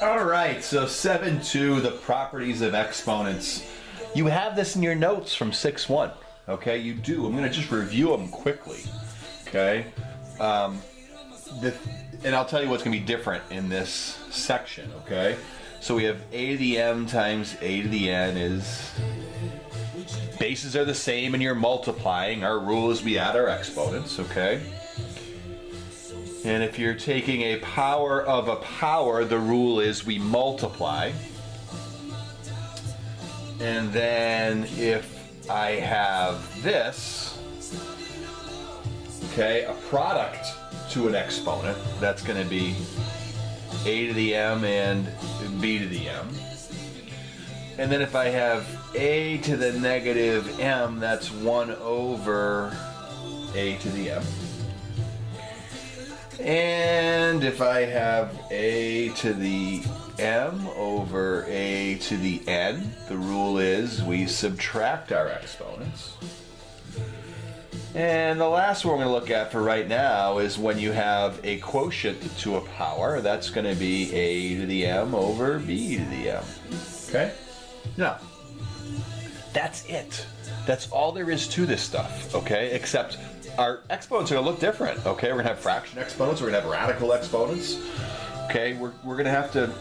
All right, so 7.2, the properties of exponents. You have this in your notes from 6.1, okay? You do. I'm going to just review them quickly, okay? And I'll tell you what's going to be different in this section, okay? So we have a to the m times a to the n is... Bases are the same and you're multiplying. Our rule is we add our exponents, okay? And if you're taking a power of a power, the rule is we multiply. And then if I have this, okay, a product to an exponent, that's going to be a to the m and b to the m. And then if I have a to the negative m, that's 1 over a to the m. And if I have a to the m over a to the n, the rule is we subtract our exponents. And the last one we're going to look at for right now is when you have a quotient to a power, that's going to be a to the m over b to the m. Okay? Now, that's it. That's all there is to this stuff, okay? Except our exponents are going to look different, okay? We're going to have fraction exponents, we're going to have radical exponents, okay? We're going to have to,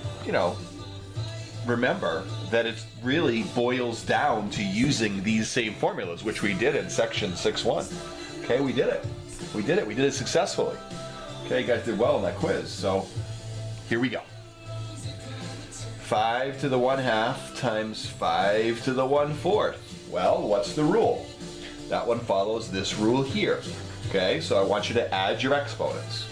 remember that it really boils down to using these same formulas, which we did in section 6.1. Okay, we did it. We did it successfully. Okay, you guys did well in that quiz, so here we go. 5 to the 1/2 times 5 to the 1/4. Well, what's the rule? That one follows this rule here. Okay, so I want you to add your exponents.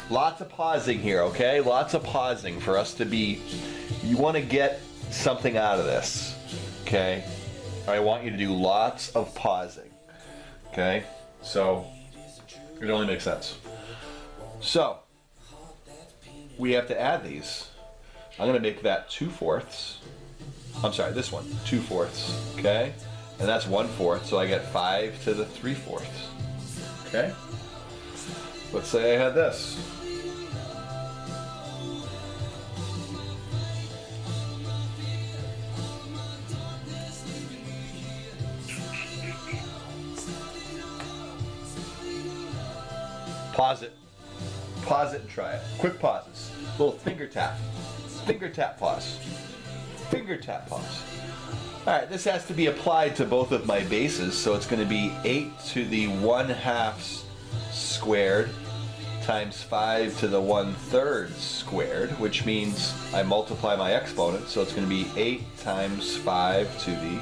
Lots of pausing here, okay? Lots of pausing for us to be, you want to get something out of this, okay? I want you to do lots of pausing, okay? So, it only makes sense. So, we have to add these. I'm going to make that 2/4. I'm sorry, this one, 2/4, okay? And that's 1/4, so I get 5 to the 3/4, okay? Let's say I had this. Pause it. Pause it and try it. Quick pauses. Little finger tap. Finger tap pause. Finger tap pause. Alright, this has to be applied to both of my bases, so it's going to be 8 to the 1/2 squared times 5 to the 1/3 squared, which means I multiply my exponents, so it's going to be 8 times 5 to the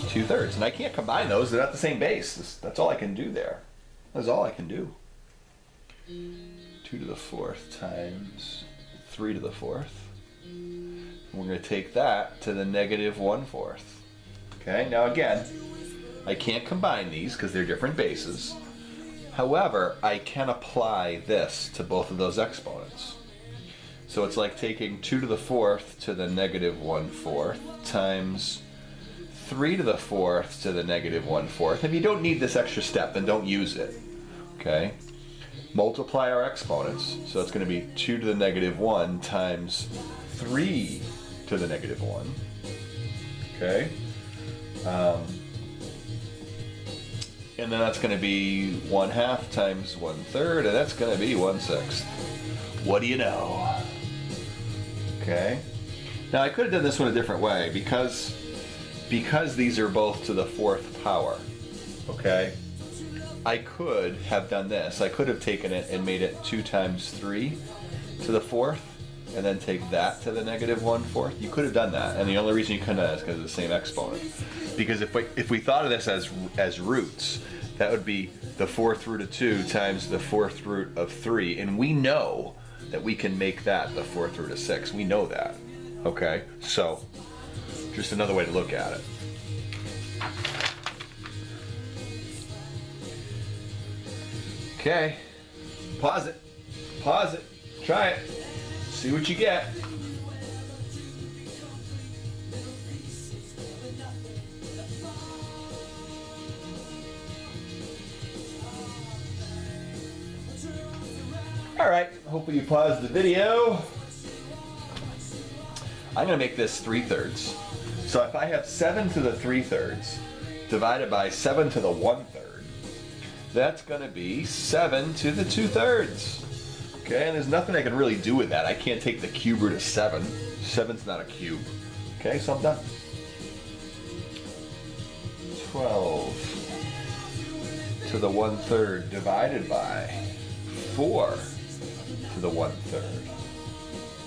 2/3. And I can't combine those, they're not the same base. That's all I can do there. That's all I can do. 2 to the 4th times 3 to the 4th. We're going to take that to the negative 1/4. Okay, now again, I can't combine these because they're different bases. However, I can apply this to both of those exponents. So it's like taking 2 to the 4th to the negative 1/4 times 3 to the 4th to the negative 1/4. If you don't need this extra step, then don't use it. Okay? Multiply our exponents, so it's going to be 2 to the negative 1 times 3 to the negative 1. Okay? And then that's going to be 1/2 times 1/3, and that's going to be 1/6. What do you know? Okay? Now I could have done this one a different way, because these are both to the 4th power. Okay? I could have done this. I could have taken it and made it 2 times 3 to the 4th, and then take that to the negative 1/4. You could have done that, and the only reason you couldn't have is because of the same exponent. Because if we thought of this as roots, that would be the 4th root of 2 times the 4th root of 3, and we know that we can make that the 4th root of 6. We know that. Okay? So, just another way to look at it. Okay, pause it, try it, see what you get. Alright, hopefully you paused the video. I'm going to make this 3/3. So if I have 7 to the 3/3 divided by 7 to the 1/3, that's going to be 7 to the 2/3. Okay, and there's nothing I can really do with that. I can't take the cube root of 7. 7's not a cube. Okay, so I'm done. 12 to the 1/3 divided by 4 to the 1/3.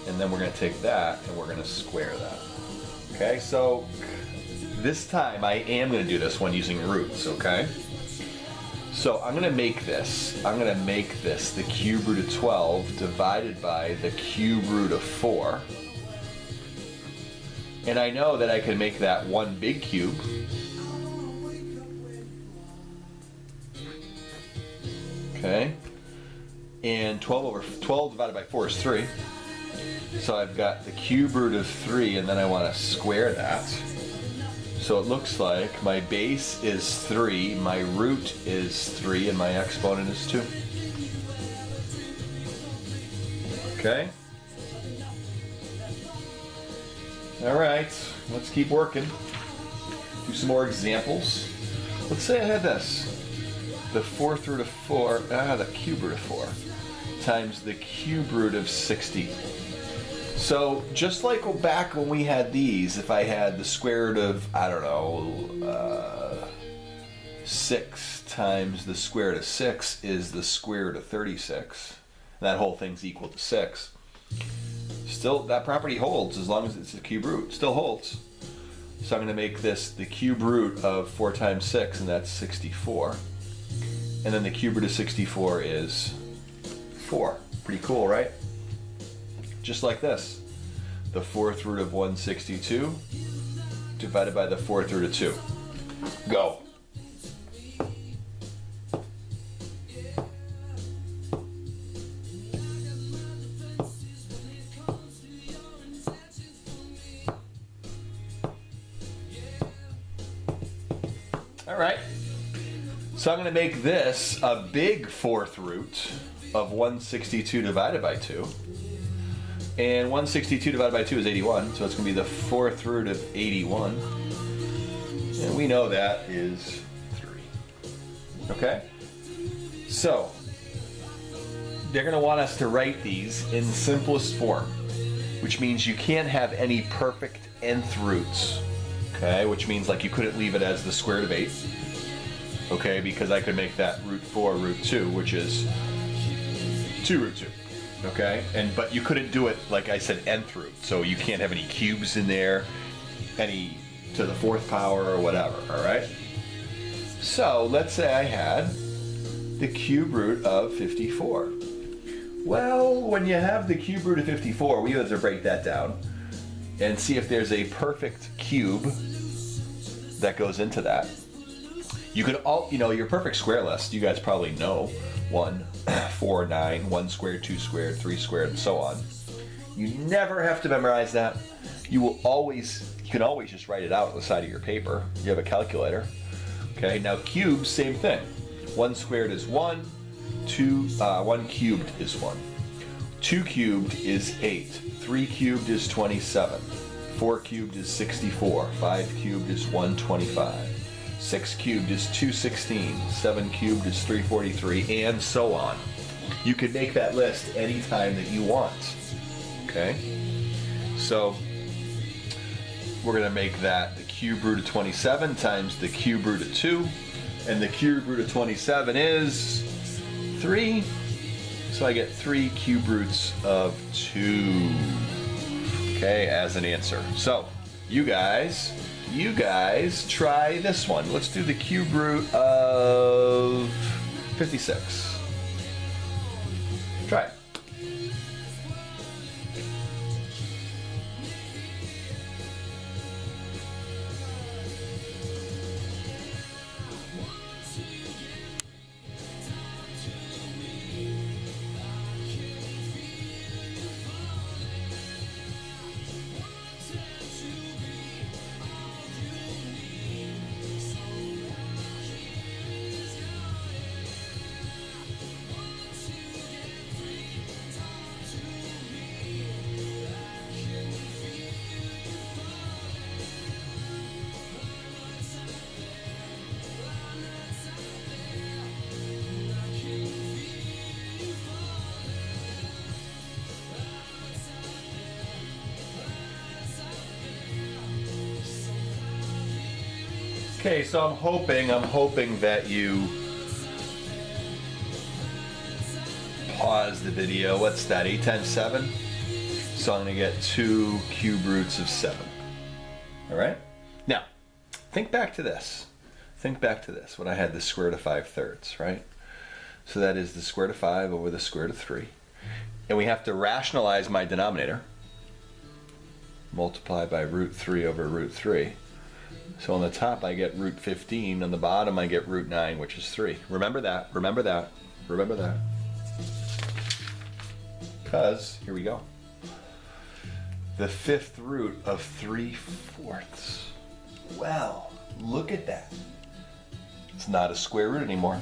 And then we're going to take that and we're going to square that. Okay, so this time I am going to do this one using roots, okay? So I'm going to make this. I'm going to make this the cube root of 12 divided by the cube root of 4. And I know that I can make that one big cube. Okay. And 12 divided by 4 is 3. So I've got the cube root of 3, and then I want to square that. So it looks like my base is 3, my root is 3, and my exponent is 2. Okay? Alright, let's keep working. Do some more examples. Let's say I had this. The 4th root of 4, the cube root of 4, times the cube root of 60. So just like back when we had these, if I had the square root of, I don't know, 6 times the square root of 6 is the square root of 36. That whole thing's equal to 6. Still, that property holds as long as it's the cube root. Still holds. So I'm going to make this the cube root of 4 times 6, and that's 64. And then the cube root of 64 is 4. Pretty cool, right? Just like this. The 4th root of 162 divided by the 4th root of 2. Go. All right. So I'm going to make this a big 4th root of 162 divided by 2. And 162 divided by 2 is 81, so it's going to be the 4th root of 81. And we know that is 3. Okay? So, they're going to want us to write these in simplest form, which means you can't have any perfect nth roots. Okay? Which means like you couldn't leave it as the square root of 8. Okay? Because I could make that root 4 root 2, which is 2 root 2. Okay, but you couldn't do it like I said nth root, so you can't have any cubes in there, any to the 4th power or whatever. All right. So let's say I had the cube root of 54. Well, when you have the cube root of 54, we have to break that down and see if there's a perfect cube that goes into that. You could your perfect square list. You guys probably know 1, 4, 9, 1 squared, 2 squared, 3 squared, and so on. You never have to memorize that. You can always just write it out on the side of your paper. You have a calculator. Okay, now cubes, same thing. 1 squared is 1, 1 cubed is 1. 2 cubed is 8, 3 cubed is 27, 4 cubed is 64, 5 cubed is 125. 6 cubed is 216, 7 cubed is 343, and so on. You can make that list anytime that you want. Okay? So, we're going to make that the cube root of 27 times the cube root of 2, and the cube root of 27 is 3. So I get 3 cube roots of 2. Okay, as an answer. So, you guys try this one. Let's do the cube root of 56. Try it. Okay, so I'm hoping that you pause the video. What's that, 8 times 7? So I'm gonna get 2 cube roots of 7. All right? Now, think back to this. Think back to this, when I had the square root of 5/3, right? So that is the square root of 5 over the square root of 3. And we have to rationalize my denominator. Multiply by root 3 over root 3. So on the top I get root 15, on the bottom I get root 9, which is 3. Remember that, remember that, remember that. Because, here we go. The 5th root of 3/4. Well, look at that. It's not a square root anymore.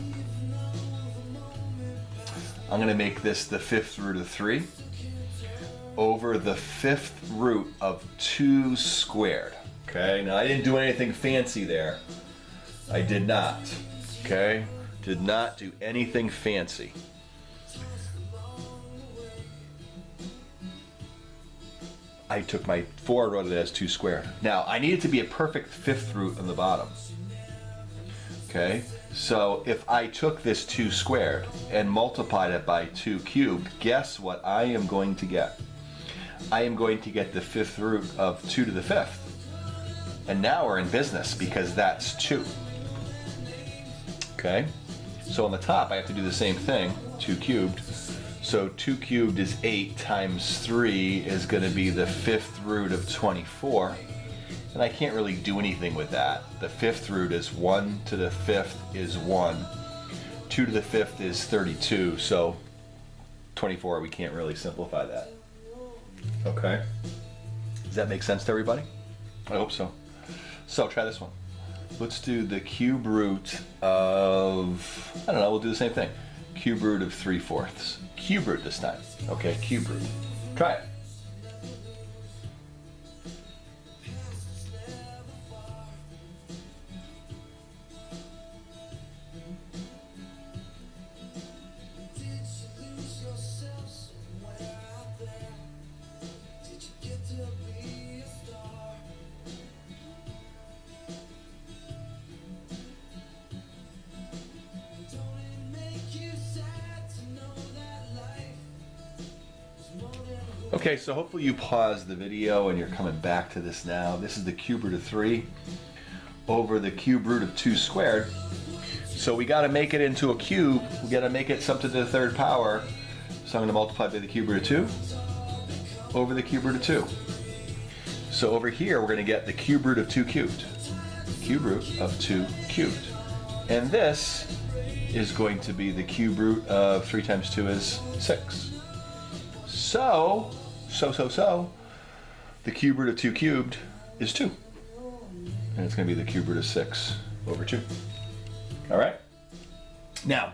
I'm going to make this the 5th root of 3 over the 5th root of 2 squared. Okay, now I didn't do anything fancy there. I did not. Okay, did not do anything fancy. I took my 4 and wrote it as 2 squared. Now, I need it to be a perfect 5th root on the bottom. Okay, so if I took this 2 squared and multiplied it by 2 cubed, guess what I am going to get? I am going to get the 5th root of 2 to the 5th. And now we're in business because that's 2. Okay, so on the top I have to do the same thing, 2 cubed. So 2 cubed is 8 times 3 is going to be the 5th root of 24. And I can't really do anything with that. The 5th root is 1 to the 5th is 1. 2 to the 5th is 32. So 24, we can't really simplify that. Okay. Does that make sense to everybody? I hope so. So try this one. Let's do the cube root of, I don't know, we'll do the same thing. Cube root of 3/4. Cube root this time. Okay, cube root. Try it. Okay, so hopefully you paused the video and you're coming back to this now. This is the cube root of 3 over the cube root of 2 squared. So we got to make it into a cube. We got to make it something to the 3rd power. So I'm going to multiply by the cube root of 2 over the cube root of 2. So over here we're going to get the cube root of 2 cubed. Cube root of 2 cubed. And this is going to be the cube root of 3 times 2 is 6. So, the cube root of 2 cubed is 2. And it's going to be the cube root of 6 over 2. All right? Now,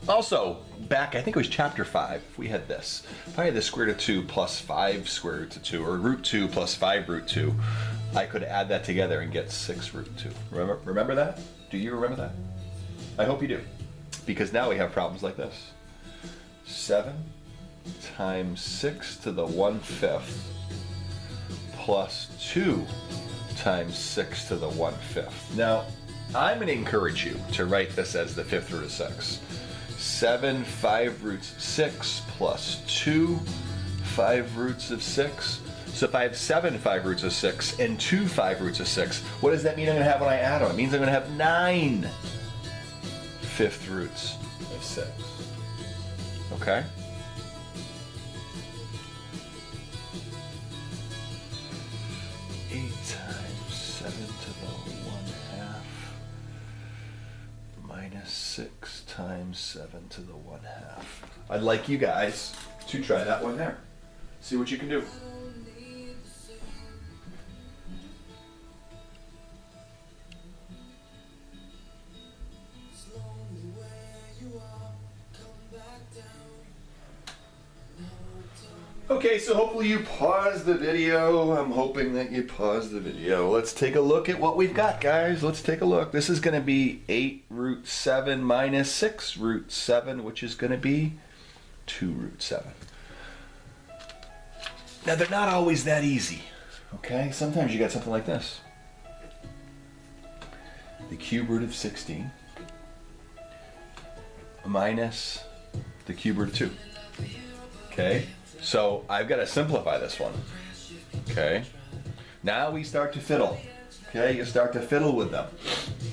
also, back, I think it was chapter 5, if we had this. If I had the square root of 2 plus 5 square roots of 2, or root 2 plus 5 root 2, I could add that together and get 6 root 2. Remember that? Do you remember that? I hope you do. Because now we have problems like this. 7 times 6 to the 1/5 plus 2 times 6 to the 1/5. Now, I'm going to encourage you to write this as the 5th root of 6. 7 5 roots 6 plus 2 5 roots of 6. So if I have 7 5 roots of 6 and 2 5 roots of 6, what does that mean I'm going to have when I add them? It means I'm going to have 9 5th roots of 6. Okay? Minus 6 times 7 to the 1/2. I'd like you guys to try that one there. See what you can do. Okay, so hopefully you paused the video. I'm hoping that you paused the video. Let's take a look at what we've got, guys. Let's take a look. This is going to be 8 root 7 minus 6 root 7, which is going to be 2 root 7. Now, they're not always that easy, okay? Sometimes you got something like this. the cube root of 16 minus the cube root of 2. Okay, so I've got to simplify this one. Okay, now we start to fiddle. Okay, you start to fiddle with them.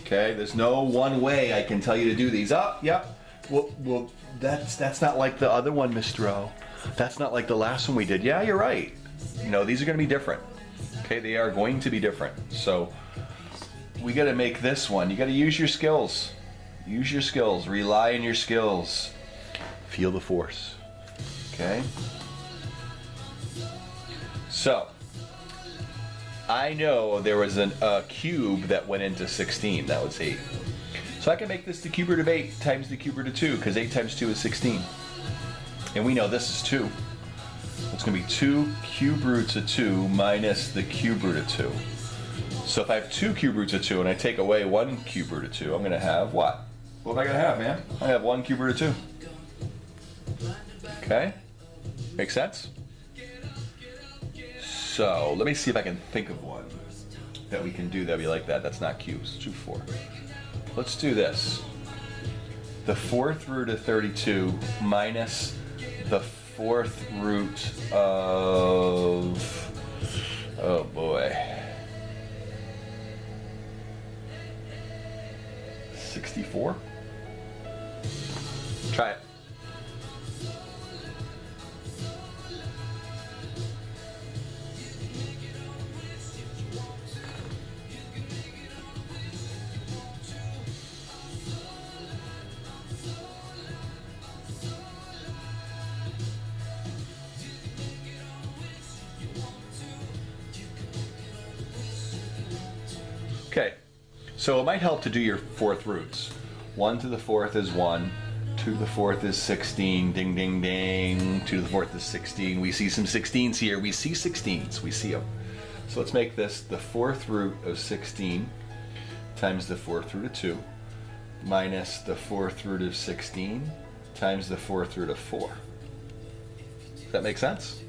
Okay, there's no one way I can tell you to do these. Oh, yep. Well, that's not like the other one, Mr. O. That's not like the last one we did. Yeah, you're right. You know, these are going to be different. Okay, they are going to be different. So we got to make this one. You got to use your skills. Use your skills. Rely on your skills. Feel the force. Okay? So I know there was a cube that went into 16. That was 8. So I can make this the cube root of 8 times the cube root of 2, because 8 times 2 is 16. And we know this is 2. It's going to be 2 cube roots of 2 minus the cube root of 2. So if I have 2 cube roots of 2 and I take away 1 cube root of 2, I'm going to have what? What am I going to have, man? I have 1 cube root of 2. Okay? Make sense? So let me see if I can think of one that we can do that be like that. That's not cubes. Let's do 4. Let's do this. The 4th root of 32 minus the 4th root of, oh boy, 64? Try it. Okay, so it might help to do your 4th roots. 1 to the 4th is 1, 2 to the 4th is 16, ding, ding, ding, 2 to the 4th is 16. We see some 16s here. We see 16s. We see them. So let's make this the 4th root of 16 times the 4th root of 2 minus the 4th root of 16 times the 4th root of 4. Does that make sense?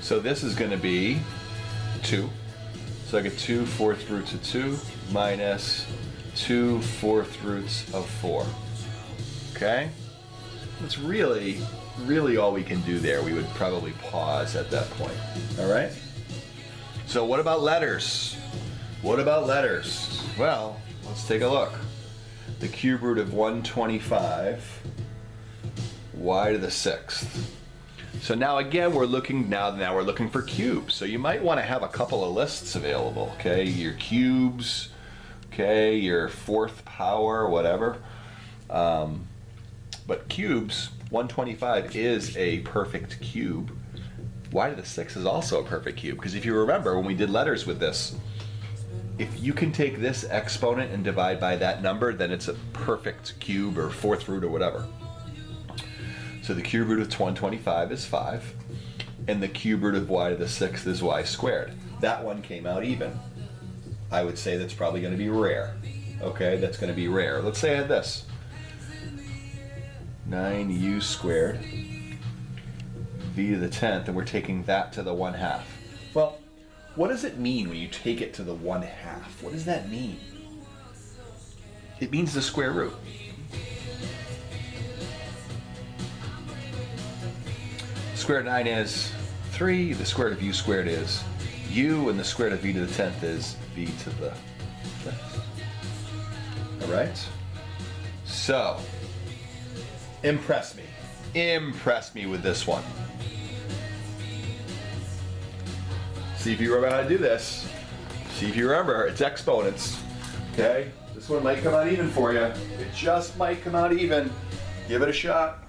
So this is going to be 2. So I get 2 4th roots of 2 minus 2 4th roots of 4. Okay? That's really all we can do there. We would probably pause at that point. All right? So what about letters? What about letters? Well, let's take a look. The cube root of 125, y to the 6th. So now again we're looking we're looking for cubes. So you might want to have a couple of lists available, okay? Your cubes, okay, your 4th power, whatever. But cubes, 125 is a perfect cube. Y to the 6th is also a perfect cube, because if you remember when we did letters with this, if you can take this exponent and divide by that number, then it's a perfect cube or 4th root or whatever. So the cube root of 125 is 5, and the cube root of y to the 6th is y squared. That one came out even. I would say that's probably going to be rare. Okay, that's going to be rare. Let's say I had this. 9u squared v to the 10th, and we're taking that to the 1/2. Well, what does it mean when you take it to the 1/2? What does that mean? It means the square root. Square root of 9 is 3, the square root of u squared is u, and the square root of v to the 10th is v to the 5th. All right? So, impress me. Impress me with this one. See if you remember how to do this. See if you remember, it's exponents. Okay? This one might come out even for you. It just might come out even. Give it a shot.